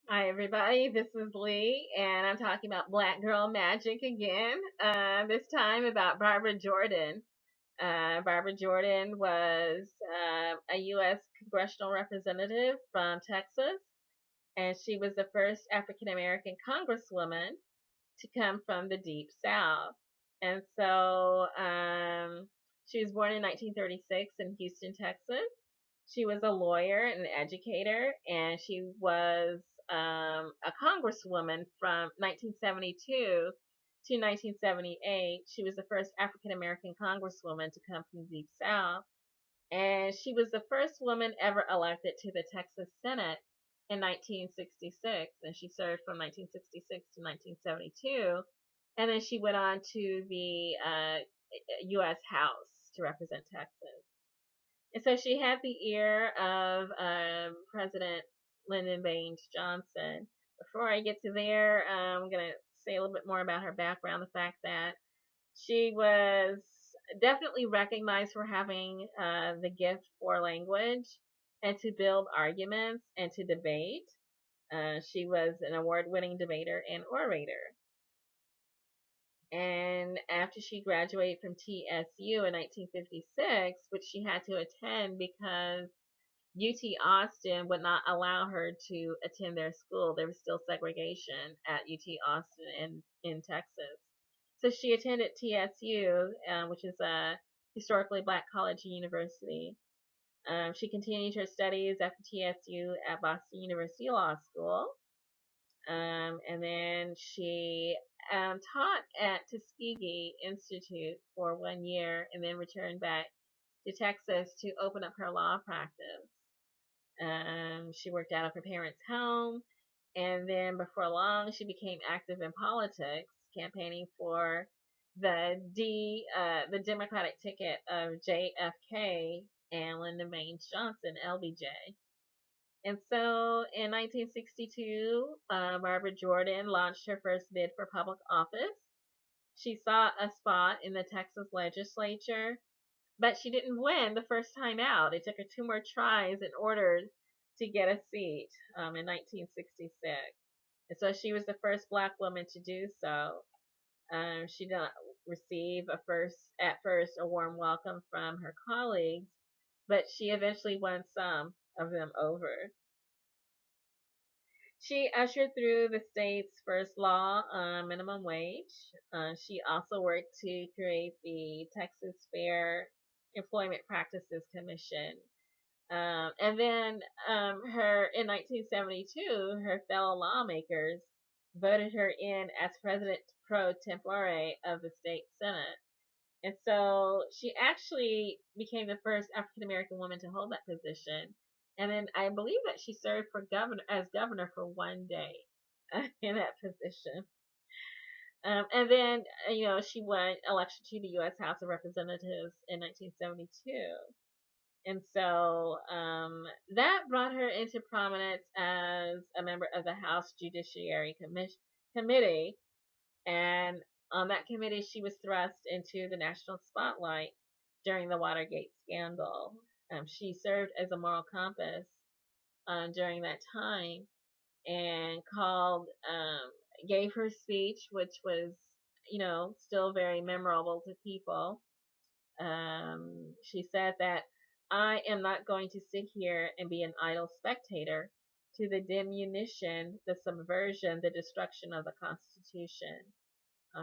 Hi, everybody. This is Lee, and I'm talking about Black Girl Magic again. This time about Barbara Jordan. Barbara Jordan was a U.S. congressional representative from Texas, and she was the first African American congresswoman to come from the Deep South. And so she was born in 1936 in Houston, Texas. She was a lawyer and an educator, and she was a congresswoman from 1972 to 1978. She was the first African American congresswoman to come from the Deep South, and she was the first woman ever elected to the Texas Senate in 1966, and she served from 1966 to 1972, and then she went on to the U.S. House to represent Texas. And so she had the ear of President Lyndon Baines Johnson. Before I get to there, I'm going to say a little bit more about her background. The fact that she was definitely recognized for having the gift for language and to build arguments and to debate. She was an award winning debater and orator. And after she graduated from TSU in 1956, which she had to attend because UT Austin would not allow her to attend their school. There was still segregation at UT Austin in Texas. So she attended TSU, which is a historically black college and university. She continued her studies after TSU at Boston University Law School. And then she taught at Tuskegee Institute for 1 year and then returned back to Texas to open up her law practice. She worked out of her parents' home, and then before long, she became active in politics, campaigning for the Democratic ticket of JFK and Lyndon Baines Johnson, LBJ. And so in 1962, Barbara Jordan launched her first bid for public office. She sought a spot in the Texas legislature, but she didn't win the first time out. It took her two more tries in order to get a seat in 1966. And so she was the first black woman to do so. She did not receive at first a warm welcome from her colleagues, but she eventually won some of them over. She ushered through the state's first law on minimum wage. She also worked to create the Texas Fair Employment Practices Commission. And then her in 1972, her fellow lawmakers voted her in as president pro tempore of the state senate. And so she actually became the first African American woman to hold that position. And then I believe that she served for governor for 1 day in that position. And then, she won election to the U.S. House of Representatives in 1972. And so that brought her into prominence as a member of the House Judiciary Committee. And on that committee, she was thrust into the national spotlight during the Watergate scandal. She served as a moral compass during that time and gave her speech, which was, still very memorable to people. She said that I am not going to sit here and be an idle spectator to the diminution, the subversion, the destruction of the Constitution.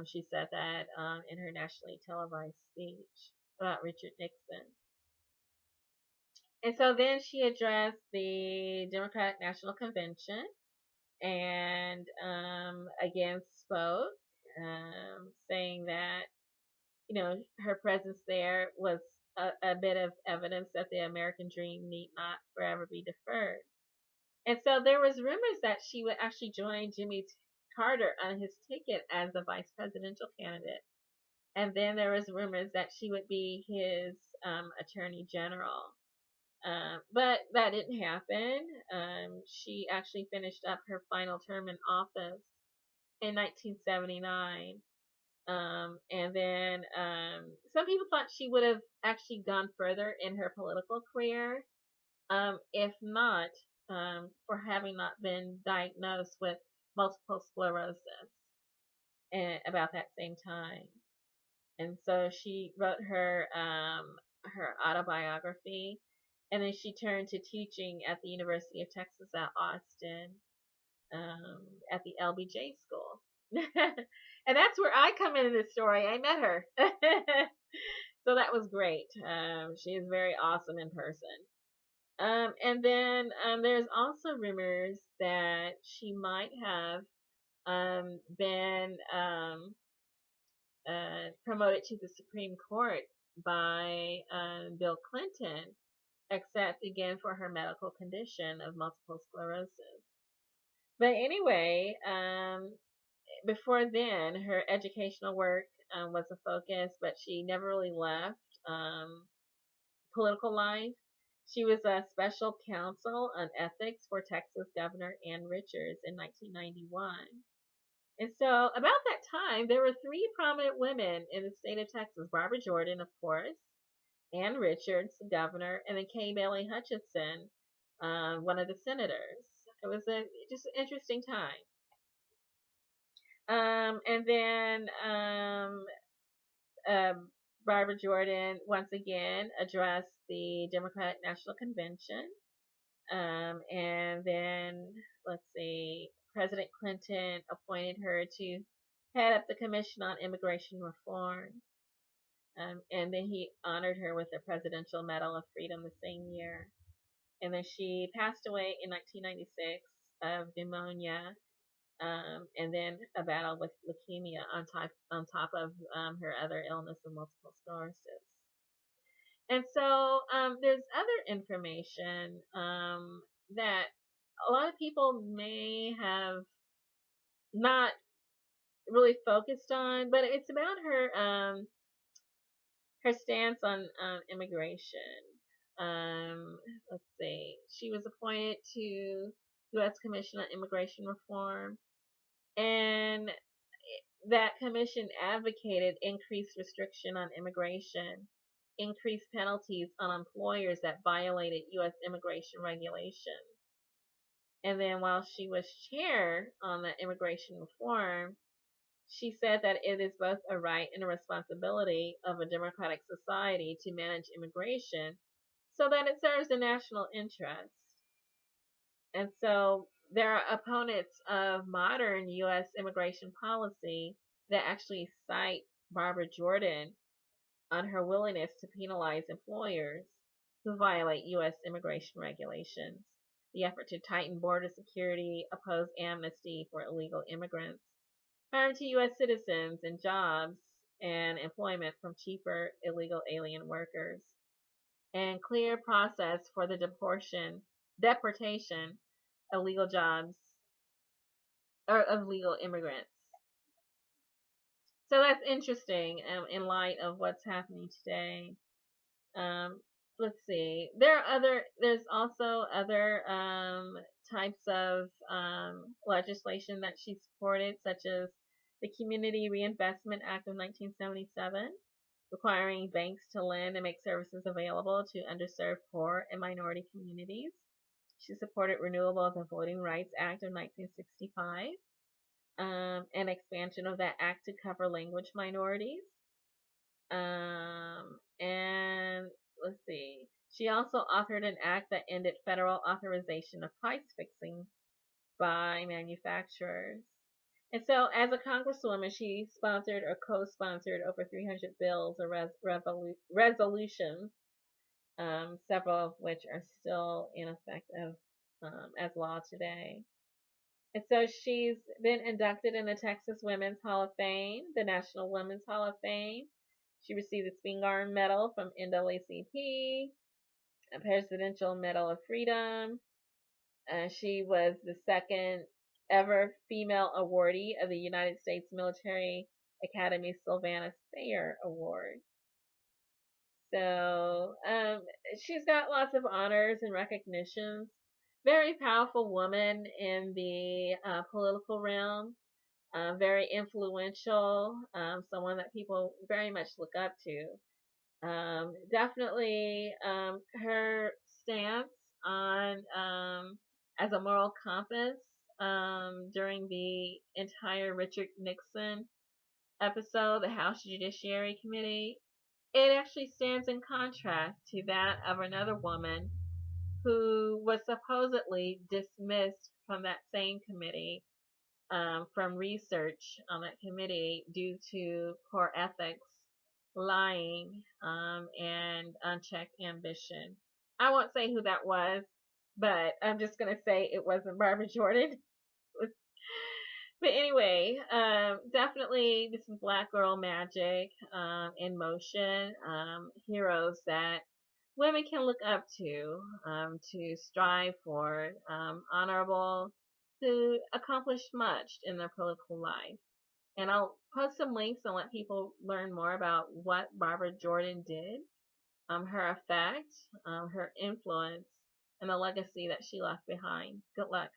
She said that in her nationally televised speech about Richard Nixon. And so then she addressed the Democratic National Convention and again spoke, saying that, her presence there was a bit of evidence that the American dream need not forever be deferred. And so there was rumors that she would actually join Jimmy Carter on his ticket as a vice presidential candidate. And then there was rumors that she would be his attorney general. But that didn't happen. She actually finished up her final term in office in 1979. And then some people thought she would have actually gone further in her political career, if not for having not been diagnosed with multiple sclerosis about that same time. And so she wrote her autobiography, and then she turned to teaching at the University of Texas at Austin, at the LBJ school. And that's where I come into this story. I met her. So that was great. She is very awesome in person. And then there's also rumors that she might have been promoted to the Supreme Court by Bill Clinton, except again for her medical condition of multiple sclerosis. But anyway, before then, her educational work was a focus, but she never really left political life. She was a special counsel on ethics for Texas Governor Ann Richards in 1991. And so, about that time, there were three prominent women in the state of Texas: Barbara Jordan, of course, Ann Richards, the governor, and then Kay Bailey Hutchinson, one of the senators. It was just an interesting time. And then Barbara Jordan once again addressed the Democratic National Convention. And then, let's see, President Clinton appointed her to head up the Commission on Immigration Reform. And then he honored her with the Presidential Medal of Freedom the same year. And then she passed away in 1996 of pneumonia, and then a battle with leukemia on top of her other illness of multiple sclerosis. And so there's other information that a lot of people may have not really focused on, but it's about her stance on immigration. Let's see. She was appointed to U.S. Commission on Immigration Reform, and that commission advocated increased restriction on immigration, increased penalties on employers that violated U.S. immigration regulations. And then while she was chair on the immigration reform, she said that it is both a right and a responsibility of a democratic society to manage immigration so that it serves the national interest. And so there are opponents of modern U.S. immigration policy that actually cite Barbara Jordan on her willingness to penalize employers who violate U.S. immigration regulations, the effort to tighten border security, oppose amnesty for illegal immigrants, harm to U.S. citizens and jobs and employment from cheaper illegal alien workers, and clear process for the deportation of legal jobs or of legal immigrants. So that's interesting in light of what's happening today. Let's see. There's also other types of legislation that she supported, such as the Community Reinvestment Act of 1977, requiring banks to lend and make services available to underserved, poor, and minority communities. She supported renewal of the Voting Rights Act of 1965, and expansion of that act to cover language minorities. And let's see. She also authored an act that ended federal authorization of price fixing by manufacturers. And so, as a congresswoman, she sponsored or co-sponsored over 300 bills or resolutions, several of which are still in effect as law today. And so she's been inducted in the Texas Women's Hall of Fame, the National Women's Hall of Fame. She received the Spingarn Medal from NAACP, a Presidential Medal of Freedom. She was the second ever female awardee of the United States Military Academy Sylvanus Thayer Award. So she's got lots of honors and recognitions. Very powerful woman in the political realm. Very influential. Someone that people very much look up to. Definitely her stance on as a moral compass during the entire Richard Nixon episode, the House Judiciary Committee. It actually stands in contrast to that of another woman who was supposedly dismissed from that same committee, from research on that committee due to poor ethics, lying, and unchecked ambition. I won't say who that was, but I'm just going to say it wasn't Barbara Jordan. But anyway, definitely this is Black Girl Magic in motion. Heroes that women can look up to strive for, honorable, who accomplished much in their political life. And I'll post some links and let people learn more about what Barbara Jordan did, her effect, her influence, and the legacy that she left behind. Good luck.